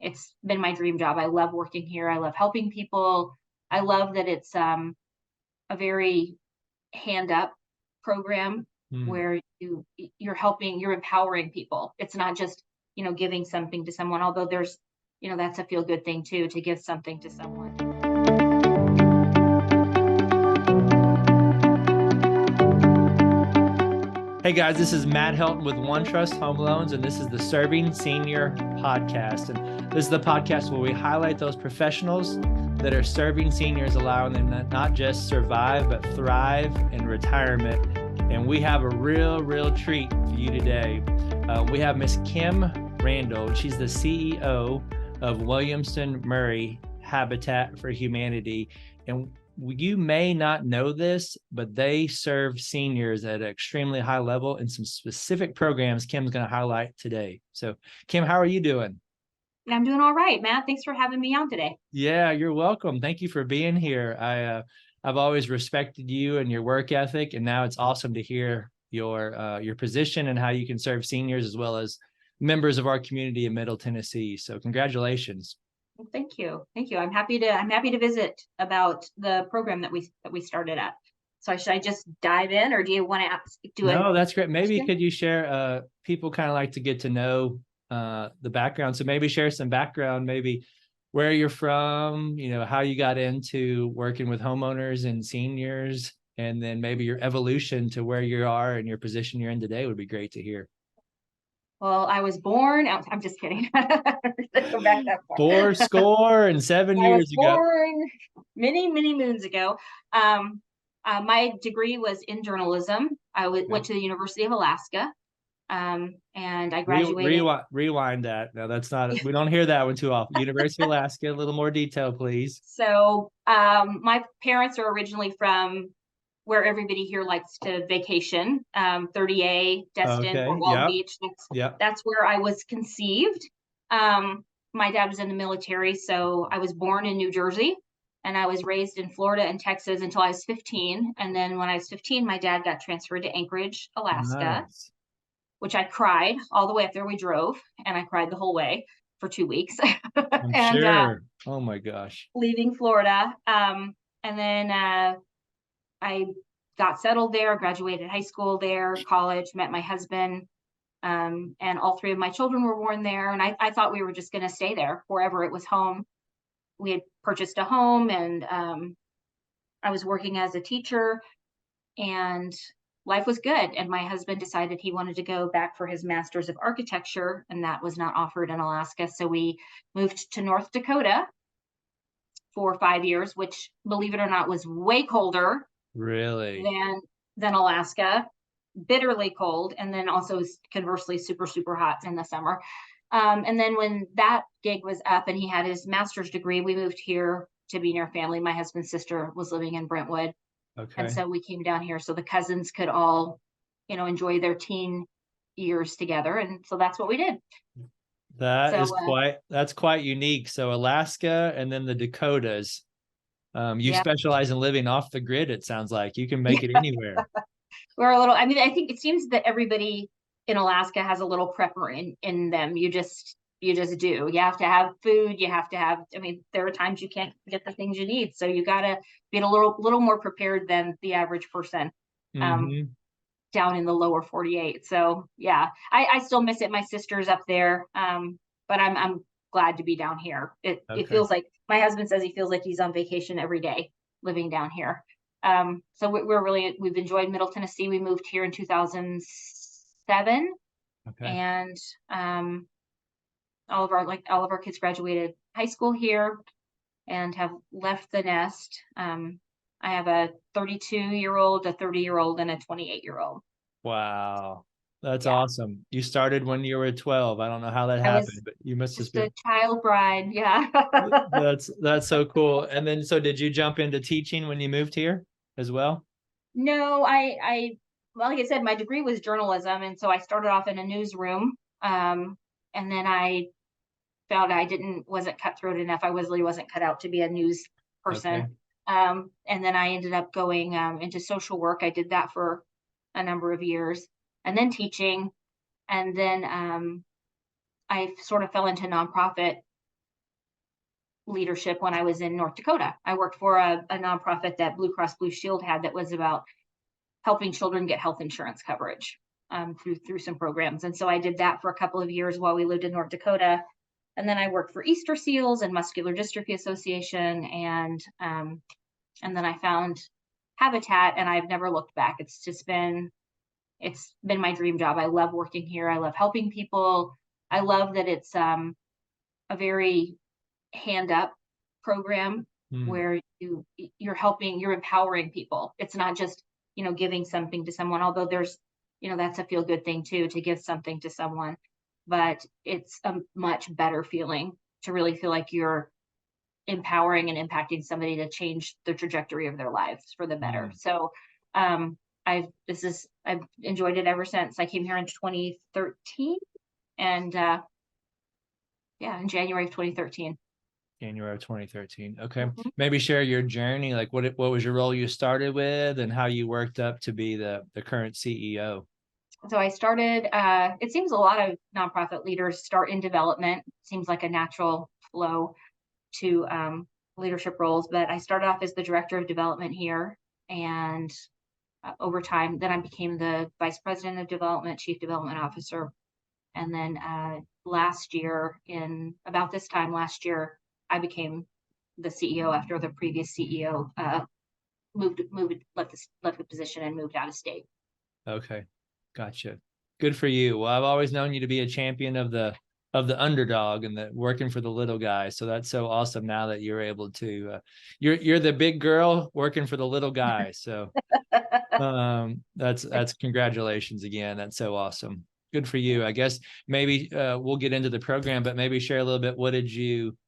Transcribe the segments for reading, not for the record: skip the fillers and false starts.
It's been my dream job. I love working here. I love helping people. I love that it's a very hand up program Mm. where you're empowering people. It's not just, giving something to someone, although there's, that's a feel good thing too, to give something to someone. Hey guys, this is Matt Helton with OneTrust Home Loans, and this is the Serving Senior Podcast. And this is the podcast where we highlight those professionals that are serving seniors, allowing them to not just survive, but thrive in retirement. And we have a real treat for you today. We have Miss Kim Randell. She's the CEO of Williamson-Maury Habitat for Humanity. And you may not know this, but they serve seniors at an extremely high level in some specific programs Kim's going to highlight today. So, Kim, how are you doing? I'm doing all right, Matt. Thanks for having me on today. Yeah, you're welcome. Thank you for being here. I've always respected you and your work ethic, and now it's awesome to hear your position and how you can serve seniors as well as members of our community in Middle Tennessee. So, congratulations. Well, thank you. I'm happy to visit about the program that we started at. So should I just dive in, or do you want to do it? No, that's great. Maybe could you share, people kind of like to get to know the background. So maybe share some background, maybe where you're from, how you got into working with homeowners and seniors, and then maybe your evolution to where you are and your position you're in today would be great to hear. Well, I was born, I'm just kidding. Let's go back that far. 4 and 7 I was years ago. born many moons ago. My degree was in journalism. I went to the University of Alaska, and I graduated. Rewind that. No, that's not. We don't hear that one too often. University of Alaska. A little more detail, please. So, my parents are originally from where everybody here likes to vacation, 30A, Destin, Okay. Fort Walton Beach. That's where I was conceived. My dad was in the military, so I was born in New Jersey, and I was raised in Florida and Texas until I was 15. And then when I was 15, my dad got transferred to Anchorage, Alaska, Nice. which I cried all the way up there. We drove, and I cried the whole way for 2 weeks. I'm and sure. Oh my gosh. leaving Florida. And then I got settled there, graduated high school there, college, met my husband, and all three of my children were born there. And I thought we were just going to stay there forever. It was home. We had purchased a home, and I was working as a teacher, and life was good. And my husband decided he wanted to go back for his master's of architecture, and that was not offered in Alaska. So we moved to North Dakota for 5 years, which, believe it or not, was way colder Really? than Alaska, bitterly cold, and then also conversely super hot in the summer. And then when that gig was up and he had his master's degree, we moved here to be near family. My husband's sister was living in Brentwood. Okay. And so we came down here so the cousins could all, enjoy their teen years together. And so that's what we did. That's quite unique. So Alaska and then the Dakotas. You specialize in living off the grid, it sounds like. You can make it anywhere. I think it seems that everybody in Alaska has a little prepper in them. You just do. You have to have food. You have to have, there are times you can't get the things you need. So you got to be a little more prepared than the average person down in the lower 48. So yeah, I still miss it. My sister's up there. But I'm glad to be down here. It feels like, my husband says he feels like he's on vacation every day living down here. So we've enjoyed Middle Tennessee. We moved here in 2007. Okay. And all of our kids graduated high school here and have left the nest. I have a 32-year-old, a 30-year-old, and a 28-year-old. Wow. That's awesome. You started when you were 12. I don't know how that happened, but you must have been a child bride. Yeah. That's so cool. And then, so did you jump into teaching when you moved here as well? No, well, like I said, my degree was journalism. And so I started off in a newsroom. And then I found I wasn't cutthroat enough. I really wasn't cut out to be a news person. Okay. And then I ended up going into social work. I did that for a number of years, and then teaching. And then I sort of fell into nonprofit leadership when I was in North Dakota. I worked for a nonprofit that Blue Cross Blue Shield had that was about helping children get health insurance coverage through some programs. And so I did that for a couple of years while we lived in North Dakota. And then I worked for Easter Seals and Muscular Dystrophy Association, and then I found Habitat, and I've never looked back. It's been my dream job. I love working here. I love helping people. I love that it's a very hand up program where you're empowering people. It's not just, giving something to someone, although there's, that's a feel good thing too, to give something to someone, but it's a much better feeling to really feel like you're empowering and impacting somebody to change the trajectory of their lives for the better. So I've enjoyed it ever since. I came here in 2013, and in January of 2013. January of 2013. Okay. Maybe share your journey. Like what was your role you started with and how you worked up to be the current CEO? So I started, it seems a lot of nonprofit leaders start in development. It seems like a natural flow to leadership roles, but I started off as the director of development here. And over time, then I became the vice president of development, chief development officer. And then last year, about this time last year, I became the CEO after the previous CEO left the position and moved out of state. Okay, gotcha. Good for you. Well, I've always known you to be a champion of the underdog and working for the little guy. So that's so awesome now that you're able to. You're the big girl working for the little guy. So that's congratulations again. That's so awesome. Good for you. I guess maybe we'll get into the program, but maybe share a little bit. What did you,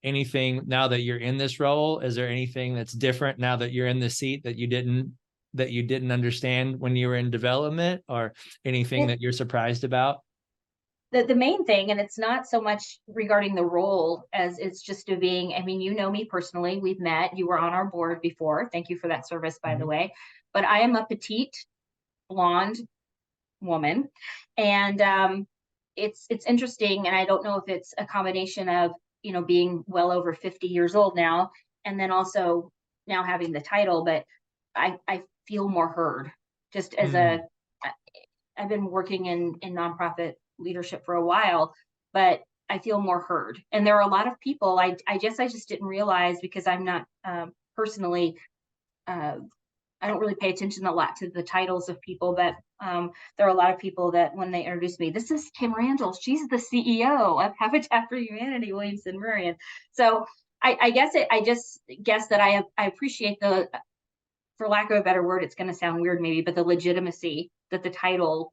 anything now that you're in this role? Is there anything that's different now that you're in the seat that you didn't understand when you were in development, or anything that you're surprised about? The main thing, and it's not so much regarding the role as it's just being, you know me personally, we've met, you were on our board before. Thank you for that service, by the way. But I am a petite, blonde woman. And it's interesting. And I don't know if it's a combination of, being well over 50 years old now, and then also now having the title, but I feel more heard just as I've been working in nonprofit leadership for a while, but I feel more heard. And there are a lot of people, I guess I just didn't realize, because I'm not personally, I don't really pay attention a lot to the titles of people, but there are a lot of people that when they introduce me, this is Kim Randell, she's the CEO of Habitat for Humanity Williamson-Maury. And so I just guess that I appreciate the, for lack of a better word, it's going to sound weird maybe, but the legitimacy that the title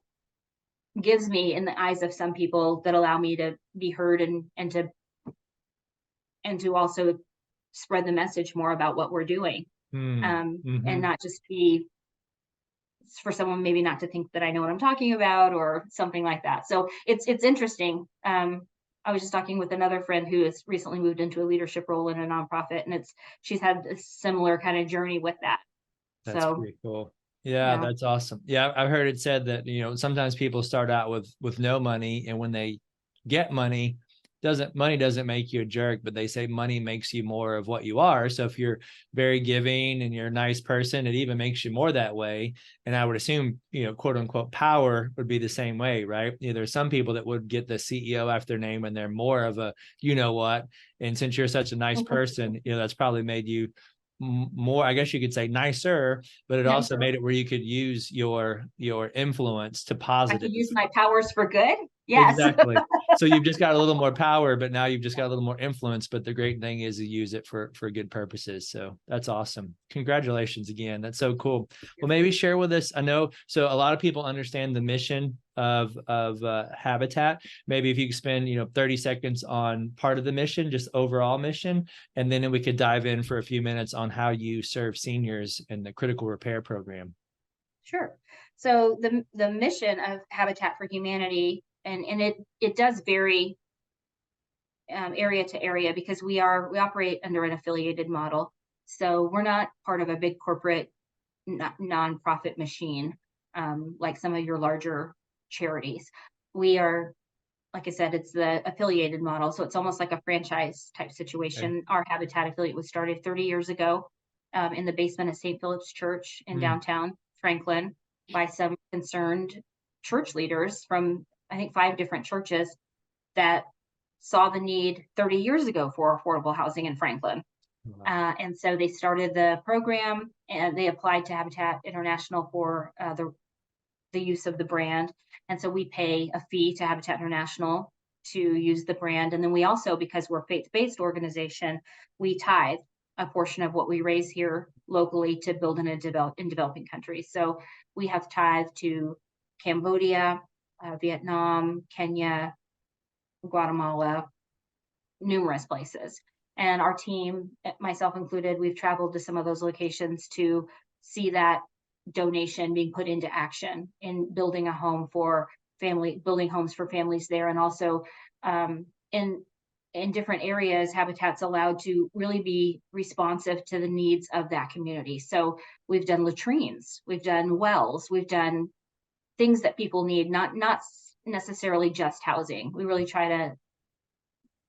gives me in the eyes of some people that allow me to be heard and to also spread the message more about what we're doing. And not just be for someone maybe not to think that I know what I'm talking about or something like that. So it's interesting. I was just talking with another friend who has recently moved into a leadership role in a nonprofit, and she's had a similar kind of journey with that. That's pretty cool. Yeah, that's awesome. Yeah, I've heard it said that, sometimes people start out with no money, and when they get money doesn't make you a jerk, but they say money makes you more of what you are. So if you're very giving and you're a nice person, it even makes you more that way. And I would assume, quote unquote, power would be the same way, right? There's some people that would get the CEO after their name and they're more of a, what, and since you're such a nice person, that's probably made you more, I guess you could say, nicer, but it also made it where you could use your influence to positive. I could use my powers for good. Yes. Exactly. So you've just got a little more power, but now you've just got a little more influence. But the great thing is you use it for good purposes. So that's awesome. Congratulations again. That's so cool. Well, maybe share with us. I know, so a lot of people understand the mission of Habitat. Maybe if you could spend 30 seconds on part of the mission, just overall mission, and then we could dive in for a few minutes on how you serve seniors in the critical repair program. Sure. So the mission of Habitat for Humanity, and it does vary area to area, because we operate under an affiliated model. So we're not part of a big corporate nonprofit machine like some of your larger charities. We are like I said, it's the affiliated model. So it's almost like a franchise type situation. Okay. Our Habitat affiliate was started 30 years ago in the basement of St. Philip's Church in Mm. downtown Franklin by some concerned church leaders from, I think, 5 different churches that saw the need 30 years ago for affordable housing in Franklin. Wow. And so they started the program and they applied to Habitat International for the use of the brand. And so we pay a fee to Habitat International to use the brand. And then we also, because we're a faith-based organization, we tithe a portion of what we raise here locally to build in developing countries. So we have tithe to Cambodia, Vietnam, Kenya, Guatemala, numerous places. And our team, myself included, we've traveled to some of those locations to see that donation being put into action in building a home for building homes for families there. And also in different areas, Habitat's allowed to really be responsive to the needs of that community. So we've done latrines, we've done wells, we've done things that people need, not necessarily just housing. We really try to,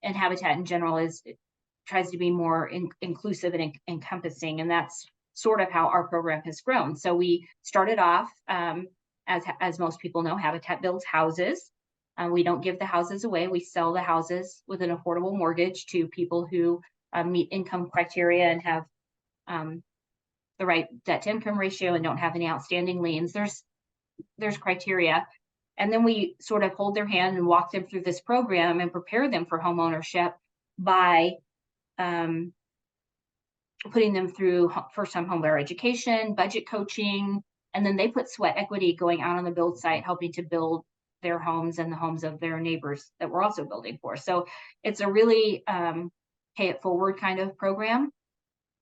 and Habitat in general tries to be more inclusive and encompassing, and that's sort of how our program has grown. So we started off, as most people know, Habitat builds houses. We don't give the houses away. We sell the houses with an affordable mortgage to people who meet income criteria and have the right debt to income ratio and don't have any outstanding liens. There's criteria. And then we sort of hold their hand and walk them through this program and prepare them for home ownership by putting them through first-time homebuyer education, budget coaching, and then they put sweat equity going out on the build site, helping to build their homes and the homes of their neighbors that we're also building for. So it's a really pay it forward kind of program.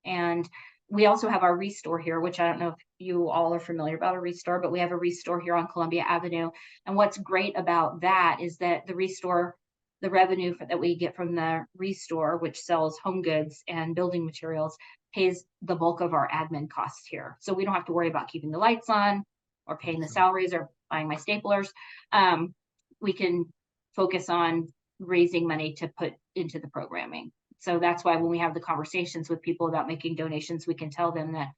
And we also have our Restore here, which I don't know if you all are familiar about a Restore, but we have a Restore here on Columbia Avenue. And what's great about that is that the Restore, the revenue that we get from the Restore, which sells home goods and building materials, pays the bulk of our admin costs here. So we don't have to worry about keeping the lights on or paying the salaries or buying my staplers. We can focus on raising money to put into the programming. So that's why when we have the conversations with people about making donations, we can tell them that,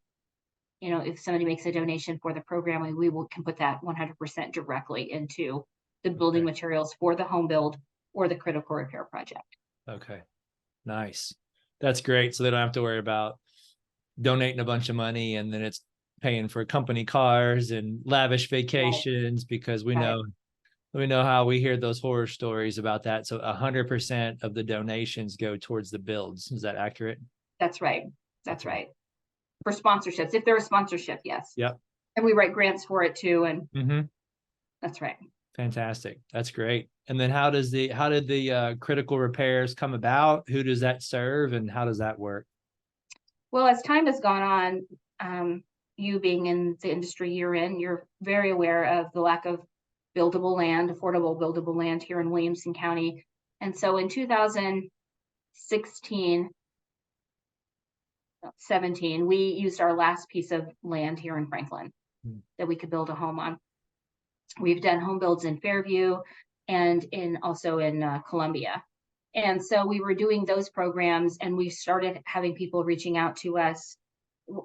you know, if somebody makes a donation for the programming, can put that 100% directly into the building materials for the home build or the critical repair project. Okay, nice. That's great. So they don't have to worry about donating a bunch of money and then it's paying for company cars and lavish vacations, because we know how we hear those horror stories about that. So 100% of the donations go towards the builds. Is that accurate? That's right. That's right. For sponsorships, if they're a sponsorship, yes. Yep. And we write grants for it too. And that's right. Fantastic. That's great. And then how did the critical repairs come about? Who does that serve and how does that work? Well, as time has gone on, you being in the industry you're in, you're very aware of the lack of buildable land, affordable buildable land here in Williamson County. And so in 2017, we used our last piece of land here in Franklin that we could build a home on. We've done home builds in Fairview and also in Columbia. And so we were doing those programs and we started having people reaching out to us.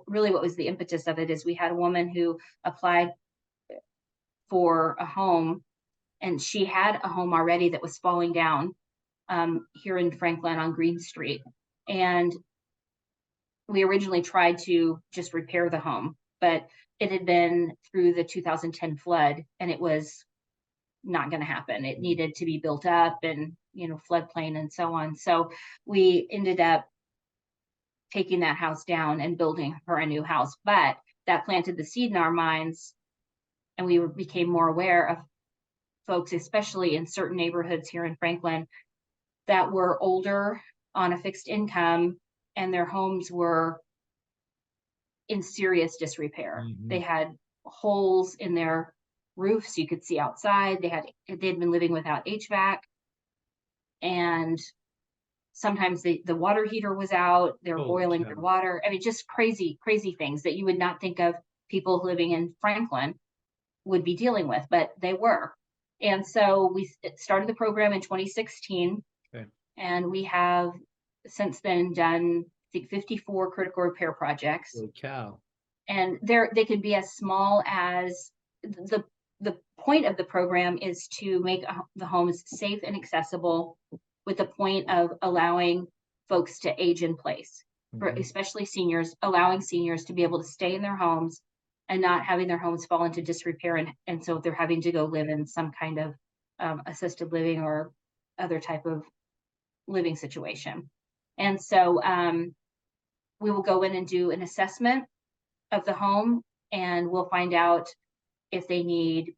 Really what was the impetus of it is we had a woman who applied for a home and she had a home already that was falling down here in Franklin on Green Street. And we originally tried to just repair the home, but it had been through the 2010 flood and it was not going to happen. It needed to be built up and, you know, floodplain and so on. So we ended up taking that house down and building her a new house, but that planted the seed in our minds. And we became more aware of folks, especially in certain neighborhoods here in Franklin, that were older on a fixed income and their homes were in serious disrepair. They had holes in their roofs you could see outside. They'd been living without HVAC, and sometimes the water heater was out. They're boiling their water. I mean, just crazy things that you would not think of people living in Franklin would be dealing with, but they were. And so we started the program in 2016. Okay. And we have since then done, I think, 54 critical repair projects. Holy cow. And they can be as small as the point of the program is to make the homes safe and accessible, with the point of allowing folks to age in place, for especially seniors, allowing seniors to be able to stay in their homes and not having their homes fall into disrepair. And so they're having to go live in some kind of assisted living or other type of living situation. And so we will go in and do an assessment of the home, and we'll find out if they need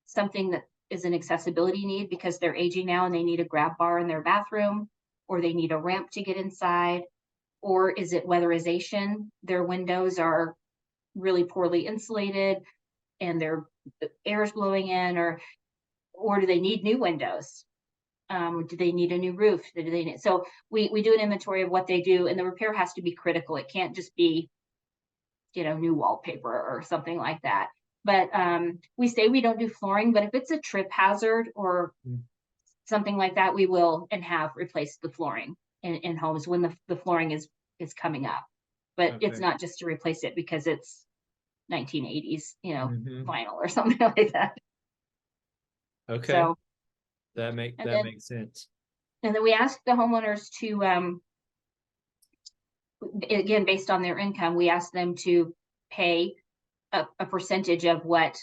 something that is an accessibility need because they're aging now and they need a grab bar in their bathroom, or they need a ramp to get inside, or is it weatherization? Their windows are really poorly insulated and the air is blowing in, or do they need new windows? Do they need a new roof? So we do an inventory of what they do, and the repair has to be critical. It can't just be, new wallpaper or something like that. But we say we don't do flooring, but if it's a trip hazard or something like that, we will and have replaced the flooring in homes when the flooring is coming up. But it's not just to replace it because it's 1980s, vinyl or something like that. Okay. So that makes sense. And then we ask the homeowners to, again, based on their income, we ask them to pay a percentage of what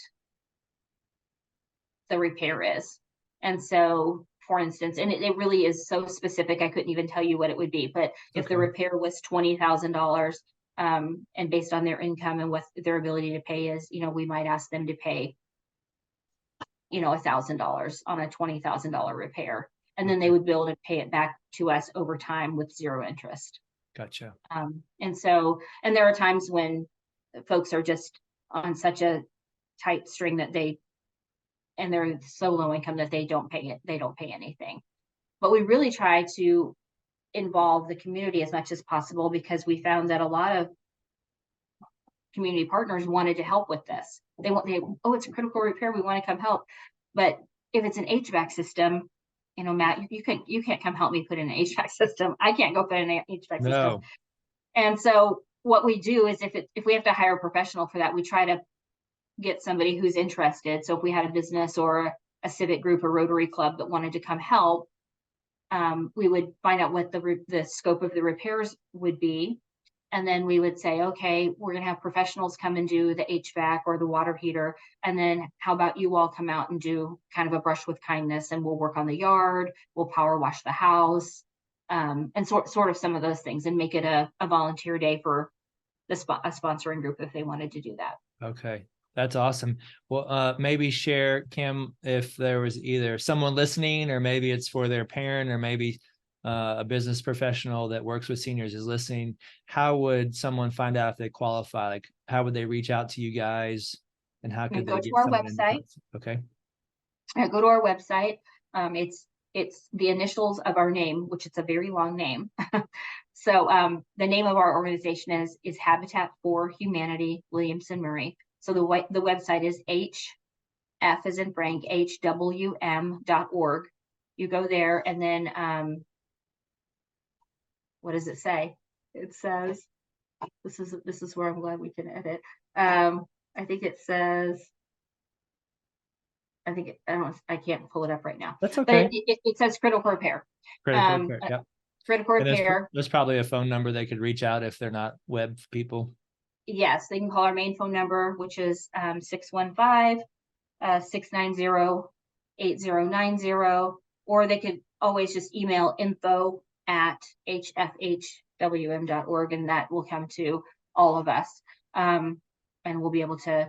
the repair is. And so, for instance, and it really is so specific, I couldn't even tell you what it would be. But if the repair was $20,000, and based on their income and what their ability to pay is, we might ask them to pay, $1,000 on a $20,000 repair. And then they would be able to pay it back to us over time with zero interest. Gotcha. And there are times when folks are just on such a tight string that and they're so low income that they don't pay anything. But we really try to involve the community as much as possible, because we found that a lot of community partners wanted to help with this. It's a critical repair, we want to come help. But if it's an HVAC system, Matt, you can't come help me put in an HVAC system. I can't go put in an HVAC system. And so what we do is if we have to hire a professional for that, we try to get somebody who's interested. So if we had a business or a civic group or Rotary Club that wanted to come help, we would find out what the scope of the repairs would be. And then we would say, okay, we're going to have professionals come and do the HVAC or the water heater. And then how about you all come out and do kind of a brush with kindness, and we'll work on the yard, we'll power wash the house, and sort of some of those things, and make it a volunteer day for a sponsoring group if they wanted to do that. Okay. That's awesome. Well, maybe share, Kim, if there was either someone listening, or maybe it's for their parent, or maybe a business professional that works with seniors is listening. How would someone find out if they qualify? Like, how would they reach out to you guys, and how could they go to our website? Okay. Go to our website. It's the initials of our name, which is a very long name. So the name of our organization is Habitat for Humanity Williamson-Maury. So the website is HF as in Frank, HWM.org. You go there, and then what does it say? It says, this is where I'm glad we can edit. I think it says, I can't pull it up right now. That's okay. But it says critical repair. Critical repair, yeah. Critical repair. There's probably a phone number they could reach out if they're not web people. Yes, they can call our main phone number, which is 615-690-8090, or they could always just email info@hfhwm.org, and that will come to all of us, and we'll be able to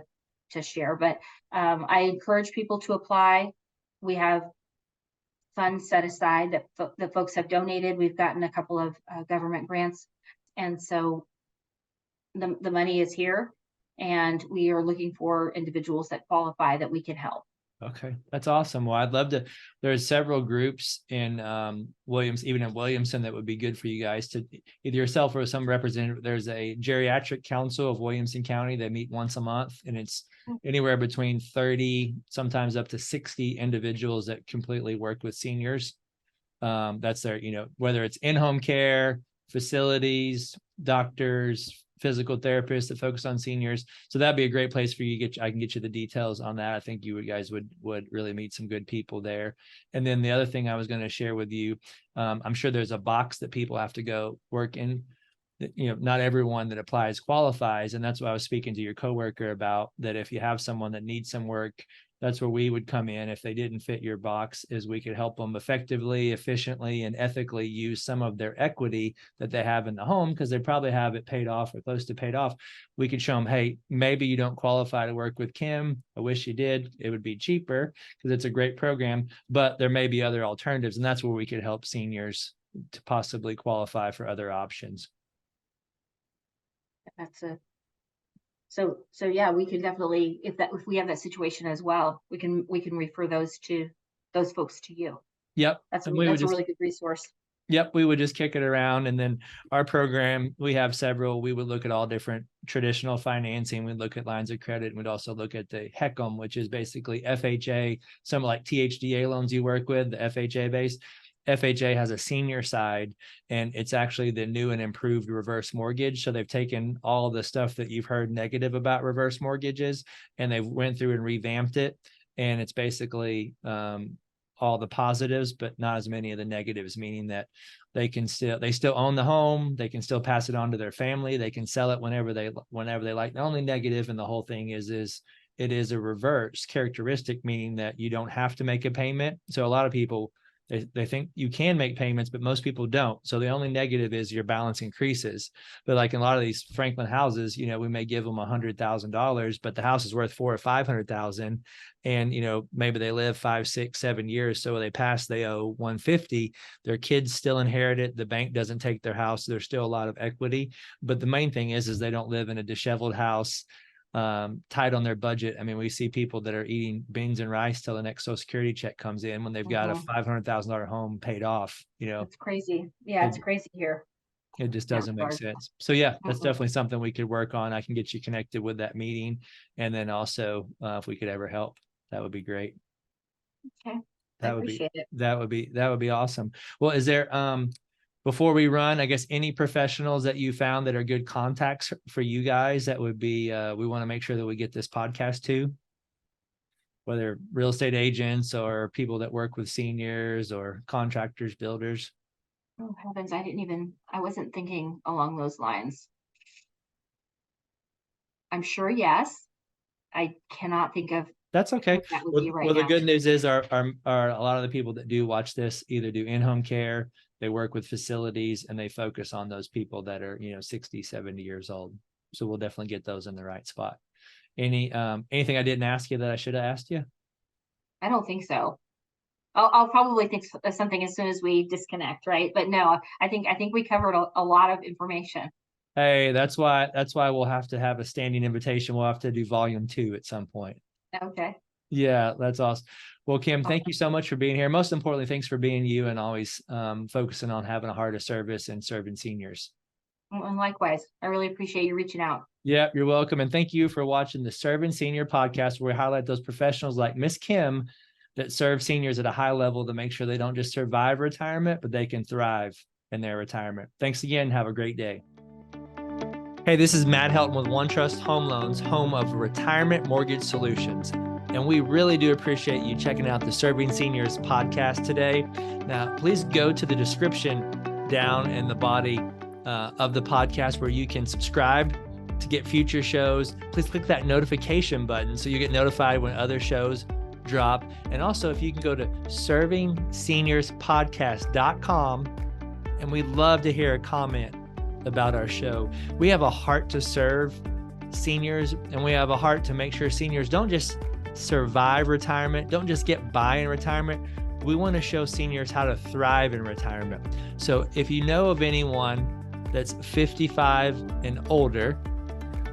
share. But I encourage people to apply. We have funds set aside that folks have donated. We've gotten a couple of government grants, and so the money is here, and we are looking for individuals that qualify that we can help. Okay, that's awesome. Well, I'd love to. There's several groups in even in Williamson, that would be good for you guys to either yourself or some representative. There's a geriatric council of Williamson County. They meet once a month, and it's anywhere between 30, sometimes up to 60 individuals that completely work with seniors. That's their, whether it's in-home care, facilities, doctors, physical therapists that focus on seniors. So that'd be a great place for you. I can get you the details on that. I think you guys would really meet some good people there. And then the other thing I was going to share with you, I'm sure there's a box that people have to go work in. Not everyone that applies qualifies. And that's what I was speaking to your coworker about, that if you have someone that needs some work, that's where we would come in. If they didn't fit your box, is we could help them effectively, efficiently, and ethically use some of their equity that they have in the home, because they probably have it paid off or close to paid off. We could show them, hey, maybe you don't qualify to work with Kim. I wish you did. It would be cheaper because it's a great program, but there may be other alternatives. And that's where we could help seniors to possibly qualify for other options. So yeah, we can definitely, if we have that situation as well, we can refer those folks to you. Yep. That's a really good resource. Yep. We would just kick it around. And then our program, we have several. We would look at all different traditional financing. We'd look at lines of credit. And we'd also look at the HECM, which is basically FHA, some like THDA loans you work with, the FHA based. FHA has a senior side, and it's actually the new and improved reverse mortgage. So they've taken all the stuff that you've heard negative about reverse mortgages, and they've went through and revamped it. And it's basically all the positives, but not as many of the negatives, meaning that they still own the home. They can still pass it on to their family. They can sell it whenever they like. The only negative in the whole thing is it is a reverse characteristic, meaning that you don't have to make a payment. So a lot of people, they think you can make payments, but most people don't. So the only negative is your balance increases. But like in a lot of these Franklin houses, we may give them $100,000, but the house is worth $400,000 or $500,000. And, maybe they live 5, 6, 7 years. So when they pass, they owe $150,000. Their kids still inherit it. The bank doesn't take their house. There's still a lot of equity. But the main thing is they don't live in a disheveled house, tight on their budget. I mean, we see people that are eating beans and rice till the next Social Security check comes in when they've got a $500,000 home paid off. It's crazy. Yeah, it's crazy here. It just doesn't make sense. So yeah, that's definitely something we could work on. I can get you connected with that meeting, and then also if we could ever help, that would be great. Okay, that would be awesome. Well, is there before we run, I guess, any professionals that you found that are good contacts for you guys that would be, we want to make sure that we get this podcast to, whether real estate agents or people that work with seniors or contractors, builders? Oh heavens, I wasn't thinking along those lines. I'm sure, yes. I cannot think of. That's okay. That would be right well, now. The good news is are a lot of the people that do watch this either do in-home care, they work with facilities, and they focus on those people that are, 60, 70 years old. So we'll definitely get those in the right spot. Anything I didn't ask you that I should have asked you? I don't think so. I'll probably think of something as soon as we disconnect, right? But no, I think we covered a lot of information. Hey, that's why we'll have to have a standing invitation. We'll have to do volume 2 at some point. Okay. Yeah, that's awesome. Well, Kim, thank you so much for being here. Most importantly, thanks for being you and always focusing on having a heart of service and serving seniors. And likewise, I really appreciate you reaching out. Yeah, you're welcome. And thank you for watching the Serving Senior podcast, where we highlight those professionals like Miss Kim that serve seniors at a high level to make sure they don't just survive retirement, but they can thrive in their retirement. Thanks again. Have a great day. Hey, this is Matt Helton with OneTrust Home Loans, home of retirement mortgage solutions. And we really do appreciate you checking out the Serving Seniors podcast today. Now, please go to the description down in the body of the podcast where you can subscribe to get future shows. Please click that notification button so you get notified when other shows drop. And also, if you can go to servingseniourspodcast.com, and we'd love to hear a comment about our show. We have a heart to serve seniors, and we have a heart to make sure seniors don't just survive retirement, don't just get by in retirement. We want to show seniors how to thrive in retirement. So if you know of anyone that's 55 and older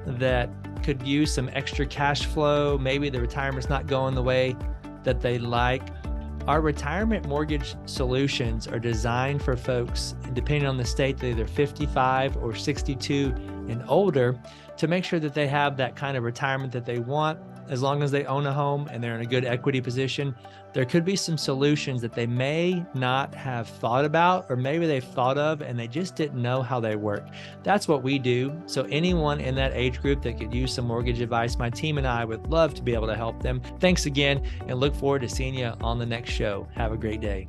that could use some extra cash flow, maybe the retirement's not going the way that they like. Our retirement mortgage solutions are designed for folks, depending on the state, they're either 55 or 62 and older, to make sure that they have that kind of retirement that they want. As long as they own a home and they're in a good equity position, there could be some solutions that they may not have thought about, or maybe they've thought of and they just didn't know how they work. That's what we do. So anyone in that age group that could use some mortgage advice, my team and I would love to be able to help them. Thanks again, and look forward to seeing you on the next show. Have a great day.